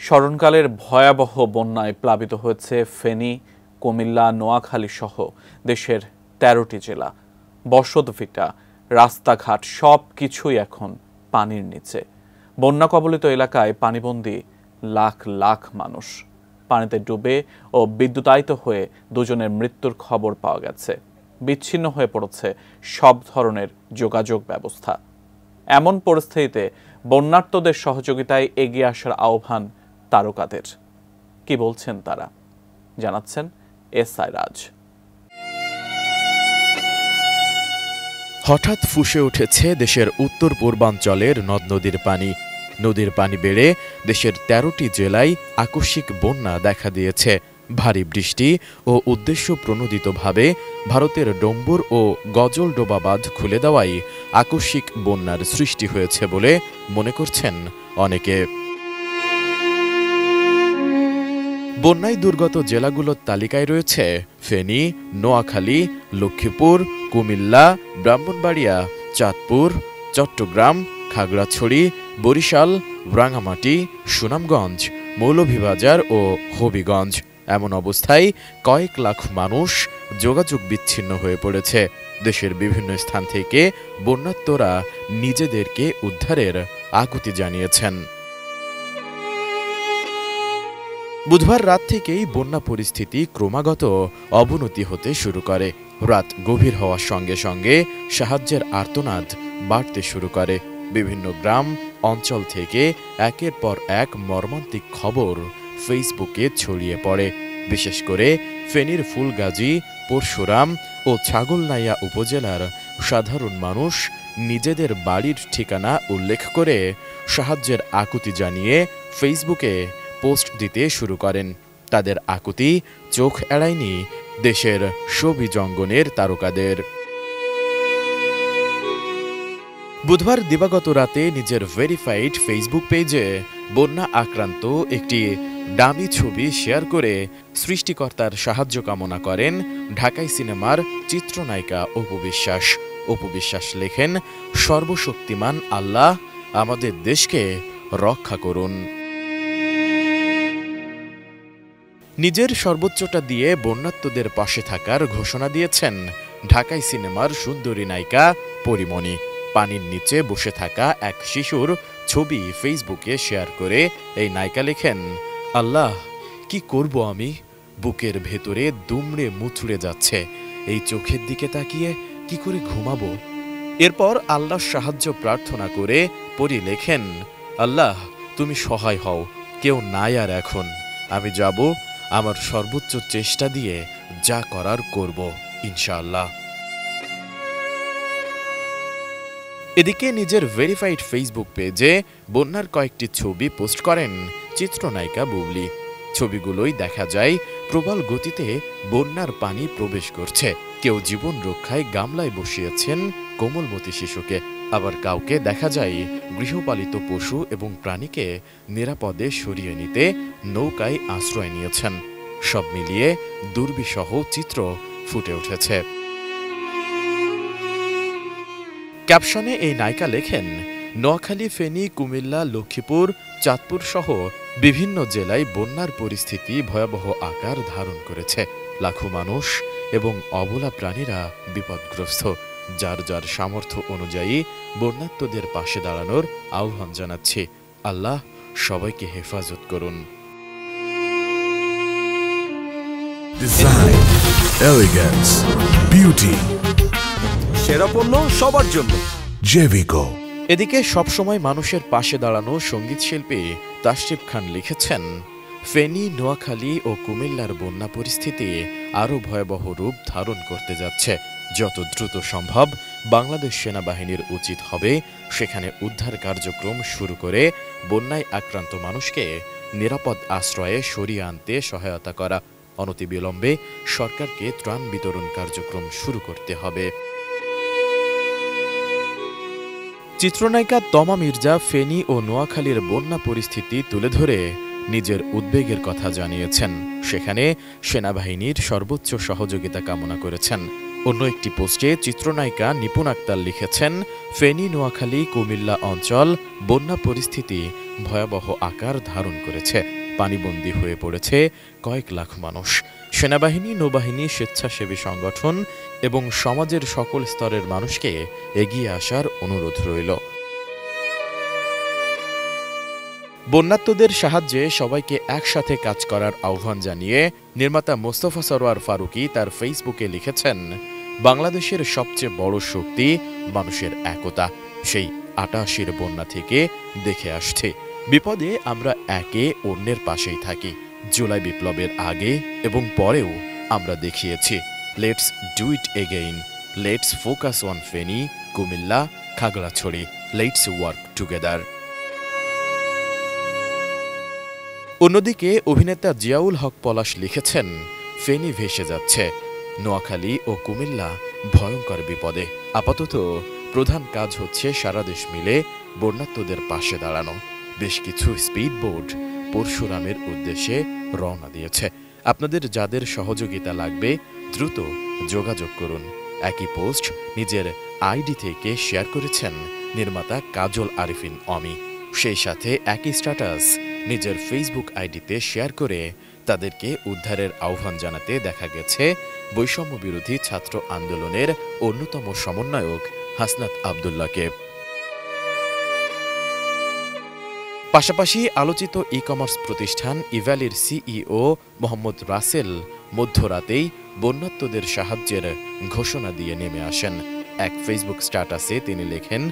স্মরণকালের ভয়াবহ বন্যায় প্লাবিত হয়েছে ফেনী, কুমিল্লা, নোয়াখালী সহ দেশের ১৩টি জেলা। বসতভিটা, রাস্তাঘাট সবকিছুই এখন পানির নিচে। বন্যা কবলিত এলাকায় পানিবন্দী লাখ লাখ মানুষ। পানিতে ডুবে ও বিদ্যুতায়িত হয়ে দুজনের মৃত্যুর খবর পাওয়া গেছে। বিচ্ছিন্ন হয়ে পড়েছে সব ধরনের যোগাযোগ ব্যবস্থা। এমন পরিস্থিতিতে বন্যার্তদের সহযোগিতায় এগিয়ে আসার আহ্বান তারকাদের। কি বলছেন তারা, জানাচ্ছেন এসআই রাজ। হঠাৎ ফুঁসে উঠেছে দেশের উত্তর পূর্বাঞ্চলের নদ নদীর পানি। নদীর পানি বেড়ে দেশের ১৩টি জেলায় আকস্মিক বন্যা দেখা দিয়েছে। ভারী বৃষ্টি ও উদ্দেশ্য প্রণোদিতভাবে ভারতের ডম্বুর ও গজলডোবা বাঁধ খুলে দেওয়ায় আকস্মিক বন্যার সৃষ্টি হয়েছে বলে মনে করছেন অনেকে। বন্যায় দুর্গত জেলাগুলোর তালিকায় রয়েছে ফেনী, নোয়াখালী, লক্ষ্মীপুর, কুমিল্লা, ব্রাহ্মণবাড়িয়া, চাঁদপুর, চট্টগ্রাম, খাগড়াছড়ি, বরিশাল, রাঙামাটি, সুনামগঞ্জ, মৌলভীবাজার ও হবিগঞ্জ। এমন অবস্থায় কয়েক লাখ মানুষ যোগাযোগ বিচ্ছিন্ন হয়ে পড়েছে। দেশের বিভিন্ন স্থান থেকে বন্যার্তরা নিজেদেরকে উদ্ধারের আকুতি জানিয়েছেন। বুধবার রাত থেকেই বন্যা পরিস্থিতি ক্রমাগত অবনতি হতে শুরু করে। রাত গভীর হওয়ার সঙ্গে সঙ্গে সাহায্যের আর্তনাদ বাড়তে শুরু করে। বিভিন্ন গ্রাম অঞ্চল থেকে একের পর এক মর্মান্তিক খবর ফেসবুকে ছড়িয়ে পড়ে। বিশেষ করে ফেনীর ফুলগাজী, পরশুরাম ও ছাগলনাইয়া উপজেলার সাধারণ মানুষ নিজেদের বাড়ির ঠিকানা উল্লেখ করে সাহায্যের আকুতি জানিয়ে ফেসবুকে পোস্ট দিতে শুরু করেন। তাদের আকুতি চোখ এড়ায়নি দেশের শোবিজঙ্গনের তারকাদের। বুধবার দিবাগত রাতে নিজের ভেরিফাইড ফেসবুক পেজে বন্যা আক্রান্ত একটি ডামি ছবি শেয়ার করে সৃষ্টিকর্তার সাহায্য কামনা করেন ঢাকাই সিনেমার চিত্রনায়িকা অপু বিশ্বাস। অপু বিশ্বাস লেখেন, সর্বশক্তিমান আল্লাহ আমাদের দেশকে রক্ষা করুন। নিজের সর্বোচ্চটা দিয়ে বন্যার্তদের পাশে থাকার ঘোষণা দিয়েছেন ঢাকাই সিনেমার সুন্দরী নায়িকা পরিমণি। পানির নিচে বসে থাকা এক শিশুর ছবি ফেসবুকে শেয়ার করে এই নায়িকা লেখেন, আল্লাহ কি করব আমি, বুকের ভেতরে দুমড়ে মুচড়ে যাচ্ছে, এই চোখের দিকে তাকিয়ে কি করে ঘুমাবো। এরপর আল্লাহর সাহায্য প্রার্থনা করে পরি লেখেন, আল্লাহ তুমি সহায় হও, কেউ নাই আর এখন, আমি যাব আমার সর্বোচ্চ চেষ্টা দিয়ে, যা করার করব ইনশাআল্লাহ। এদিকে নিজের ভেরিফাইড ফেসবুক পেজে বন্যার কয়েকটি ছবি পোস্ট করেন চিত্রনায়িকা বুবলি। ছবিগুলোই দেখা যায় প্রবল গতিতে বন্যার পানি প্রবেশ করছে। কেউ জীবন রক্ষায় গামলায় বসিয়েছেন কোমলমতি শিশুকে, আবার কাউকে দেখা যায় গৃহপালিত পশু এবং প্রাণীকে নিরাপদে সরিয়ে নিতে নৌকায় আশ্রয় নিয়েছেন। সব মিলিয়ে দুর্বিষহ চিত্র ফুটে উঠেছে। ক্যাপশনে এই নায়িকা লেখেন, নোয়াখালী, ফেনী, কুমিল্লা, লক্ষ্মীপুর, চাঁদপুর সহ বিভিন্ন জেলায় বন্যার পরিস্থিতি ভয়াবহ আকার ধারণ করেছে। লাখো মানুষ এবং অবলা প্রাণীরা বিপদগ্রস্ত। যার যার সামর্থ্য অনুযায়ী বন্যার্তদের পাশে দাঁড়ানোর আহ্বান জানাচ্ছি। আল্লাহ সবাইকে হেফাজত করুন। ডিজাইন, এলিগেন্স, বিউটি, সেরা পণ্য সবার জন্য জেভিকো। এদিকে সবসময় মানুষের পাশে দাঁড়ানো সঙ্গীত শিল্পী তাশরিফ খান লিখেছেন, ফেনী, নোয়াখালী ও কুমিল্লার বন্যা পরিস্থিতি আরও ভয়াবহ রূপ ধারণ করতে যাচ্ছে। যত দ্রুত সম্ভব বাংলাদেশ সেনাবাহিনীর উচিত হবে সেখানে উদ্ধার কার্যক্রম শুরু করে বন্যায় আক্রান্ত মানুষকে নিরাপদ আশ্রয়ে সরিয়ে আনতে সহায়তা করা। অনতিবিলম্বে সরকারকে ত্রাণ বিতরণ কার্যক্রম শুরু করতে হবে। চিত্রনায়িকা তমা মির্জা ফেনী ও নোয়াখালীর বন্যা পরিস্থিতি তুলে ধরে নিজের উদ্বেগের কথা জানিয়েছেন। সেখানে সেনাবাহিনীর সর্বোচ্চ সহযোগিতা কামনা করেছেন। অন্য একটি পোস্টে চিত্রনায়িকা নিপুণ আক্তার লিখেছেন, ফেনী, নোয়াখালী, কুমিল্লা অঞ্চল বন্যা পরিস্থিতি ভয়াবহ আকার ধারণ করেছে। পানিবন্দী হয়ে পড়েছে কয়েক লাখ মানুষ। সেনাবাহিনী, নৌবাহিনী, স্বেচ্ছাসেবী সংগঠন এবং সমাজের সকল স্তরের মানুষকে এগিয়ে আসার অনুরোধ রইল। বন্যার্তদের সাহায্যে সবাইকে একসাথে কাজ করার আহ্বান জানিয়ে নির্মাতা মোস্তফা সরোয়ার ফারুকী তার ফেসবুকে লিখেছেন, বাংলাদেশের সবচেয়ে বড় শক্তি মানুষের একতা। সেই ৮৮-এর বন্যা থেকে দেখে আসছে, বিপদে আমরা একে অন্যের পাশেই থাকি। জুলাই বিপ্লবের আগে এবং পরেও আমরা দেখিয়েছি, let's do it again, let's focus on Feni, Comilla, Khagrachari, let's work together. অন্যদিকে অভিনেতা জিয়াউল হক পলাশ লিখেছেন, ফেনী ভেসে যাচ্ছে, নোয়াখালী ও কুমিল্লা ভয়ঙ্কর বিপদে। আপাতত প্রধান কাজ হচ্ছে সারা দেশ মিলে বন্যার্তদের পাশে দাঁড়ানো। বেশ কিছু স্পিডবোট পরশুরামের উদ্দেশ্যে রওনা দিয়েছে। আপনাদের যাদের সহযোগিতা লাগবে দ্রুত যোগাযোগ করুন। একই পোস্ট নিজের আইডি থেকে শেয়ার করেছেন নির্মাতা কাজল আরিফিন অমি। সেই সাথে একই স্ট্যাটাস নিজের ফেসবুক আইডিতে শেয়ার করে তাদেরকে উদ্ধারের আহ্বান জানাতে দেখা গেছে বৈষম্য বিরোধী ছাত্র আন্দোলনের অন্যতম সমন্বয়ক হাসনাত আবদুল্লাহকে। পাশাপাশি আলোচিত ই কমার্স প্রতিষ্ঠান ইভ্যালির সিইও মোহাম্মদ রাসেল মধ্যরাতেই বন্যার্তদের সাহায্যের ঘোষণা দিয়ে নেমে আসেন। এক ফেসবুক স্ট্যাটাসে তিনি লেখেন,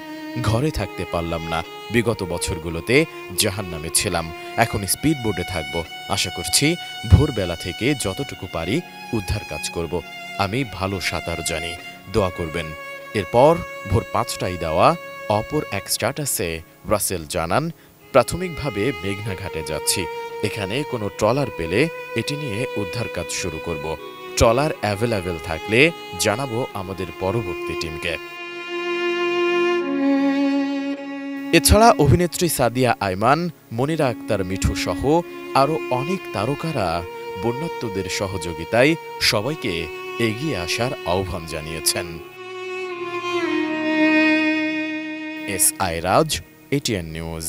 ঘরে থাকতে পারলাম না, বিগত বছরগুলোতে জাহান্নামে ছিলাম, এখন স্পিডবোটে থাকব। আশা করছি ভোরবেলা থেকে যতটুকু পারি উদ্ধার কাজ করব। আমি ভালো সাঁতার জানি, দোয়া করবেন। এরপর ভোর ৫টায় দেওয়া অপর এক স্ট্যাটাসে রাসেল জানান, প্রাথমিকভাবে মেঘনা ঘাটে যাচ্ছি, এখানে কোনো ট্রলার পেলে এটি নিয়ে উদ্ধার কাজ শুরু করব। ট্রলার অ্যাভেলেবেল থাকলে জানাবো আমাদের পরবর্তী টিমকে। এছাড়া অভিনেত্রী সাদিয়া আইমান, মনিরা আক্তার মিঠু সহ আরও অনেক তারকারা বন্যার্তদের সহযোগিতায় সবাইকে এগিয়ে আসার আহ্বান জানিয়েছেন। S I Raj, ATN news.